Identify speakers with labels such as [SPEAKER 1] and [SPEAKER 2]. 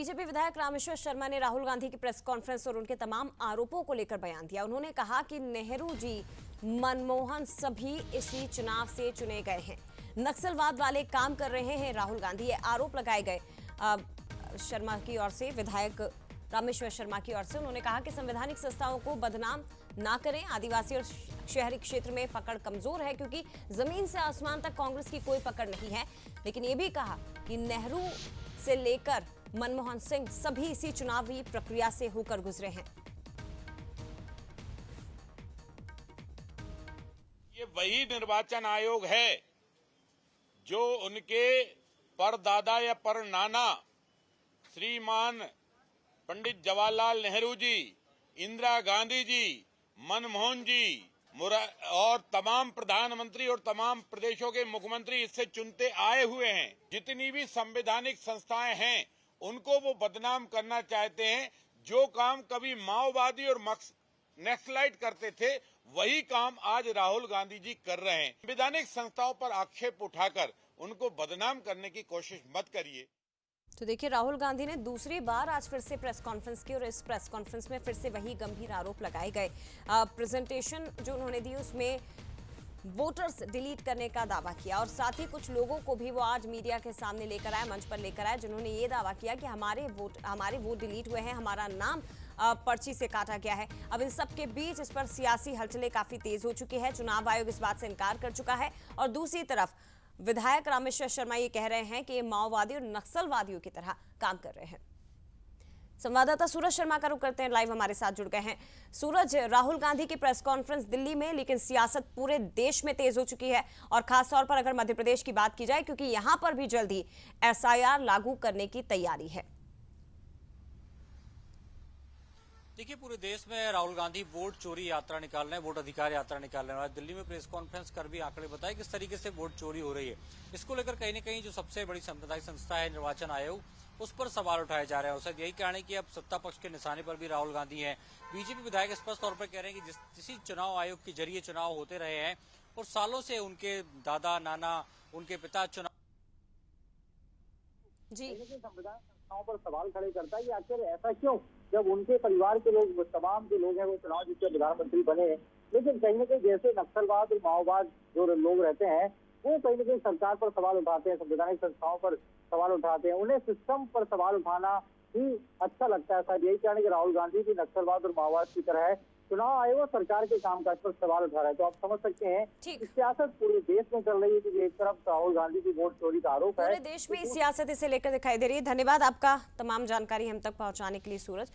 [SPEAKER 1] BJP विधायक रामेश्वर शर्मा ने राहुल गांधी की प्रेस कॉन्फ्रेंस और उनके तमाम आरोपों को लेकर बयान दिया। उन्होंने कहा कि नेहरू जी, मनमोहन सभी इसी चुनाव से चुने गए हैं। नक्सलवाद वाले काम कर रहे हैं राहुल गांधी, ये आरोप लगाए गए शर्मा की ओर से, विधायक रामेश्वर शर्मा की ओर से। उन्होंने कहा कि संवैधानिक संस्थाओं को बदनाम ना करें। आदिवासी और शहरी क्षेत्र में पकड़ कमजोर है क्योंकि जमीन से आसमान तक कांग्रेस की कोई पकड़ नहीं है। लेकिन ये भी कहा कि नेहरू से लेकर मनमोहन सिंह सभी इसी चुनावी प्रक्रिया से होकर गुजरे हैं।
[SPEAKER 2] ये वही निर्वाचन आयोग है जो उनके परदादा या परनाना श्रीमान पंडित जवाहरलाल नेहरू जी, इंदिरा गांधी जी, मनमोहन जी और तमाम प्रधानमंत्री और तमाम प्रदेशों के मुख्यमंत्री इससे चुनते आए हुए हैं। जितनी भी संवैधानिक संस्थाएं हैं उनको वो बदनाम करना चाहते हैं। जो काम कभी माओवादी और नक्सलाइट करते थे वही काम आज राहुल गांधी जी कर रहे हैं। संवैधानिक संस्थाओं पर आक्षेप उठाकर उनको बदनाम करने की कोशिश मत करिए।
[SPEAKER 1] तो देखिए, राहुल गांधी ने दूसरी बार आज फिर से प्रेस कॉन्फ्रेंस की और इस प्रेस कॉन्फ्रेंस में फिर से वही गंभीर आरोप लगाए गए। प्रेजेंटेशन जो उन्होंने दी उसमें वोटर्स डिलीट करने का दावा किया और साथ ही कुछ लोगों को भी वो आज मीडिया के सामने लेकर आए, मंच पर लेकर आए, जिन्होंने ये दावा किया कि हमारे वोट डिलीट हुए हैं, हमारा नाम पर्ची से काटा गया है। अब इन सब के बीच इस पर सियासी हलचलें काफी तेज हो चुकी है। चुनाव आयोग इस बात से इनकार कर चुका है और दूसरी तरफ विधायक रामेश्वर शर्मा ये कह रहे हैं कि ये माओवादी और नक्सलवादियों की तरह काम कर रहे हैं। संवाददाता सूरज शर्मा का रुख करते हैं, लाइव हमारे साथ जुड़ गए हैं। सूरज, राहुल गांधी की प्रेस कॉन्फ्रेंस दिल्ली में, लेकिन सियासत पूरे देश में तेज हो चुकी है और खासतौर पर अगर मध्य प्रदेश की बात की जाए, क्योंकि यहां पर भी जल्द ही एसआईआर लागू करने की तैयारी है।
[SPEAKER 3] देखिए, पूरे देश में राहुल गांधी वोट चोरी यात्रा निकाल रहे हैं, वोट अधिकार यात्रा निकाल रहे हैं। दिल्ली में प्रेस कॉन्फ्रेंस कर भी आंकड़े बताए किस तरीके से वोट चोरी हो रही है। इसको लेकर कहीं न कहीं जो सबसे बड़ी संवैधानिक संस्था है निर्वाचन आयोग, उस पर सवाल उठाए जा रहे हैं। और शायद यही कारण है कि अब सत्ता पक्ष के निशाने पर भी राहुल गांधी हैं। बीजेपी विधायक स्पष्ट तौर पर कह रहे हैं कि जिस चुनाव आयोग के जरिए चुनाव होते रहे हैं और सालों से उनके दादा नाना, उनके पिता चुनाव
[SPEAKER 4] संविधान संस्थाओं पर सवाल खड़े करता है कि आखिर ऐसा क्यों, जब उनके परिवार के लोग, तमाम जो लोग हैं वो चुनाव जीत के प्रधानमंत्री बने हैं, लेकिन कहीं न कहीं जैसे नक्सलवाद और माओवाद जो लोग रहते हैं वो कहीं न कहीं सरकार पर सवाल उठाते हैं, संवैधानिक संस्थाओं पर सवाल उठाते हैं। उन्हें सिस्टम पर सवाल उठाना ही अच्छा लगता है। शायद यही कारण है कि राहुल गांधी भी नक्सलवाद और माओवाद की तरह है चुनाव आयोग और सरकार के कामकाज पर सवाल उठा रहा है। तो आप समझ सकते हैं सियासत पूरे देश में चल रही है कि एक तरफ राहुल गांधी की वोट चोरी का आरोप है,
[SPEAKER 1] पूरे देश में सियासत इसे लेकर दिखाई दे रही है। धन्यवाद आपका तमाम जानकारी हम तक पहुंचाने के लिए सूरज।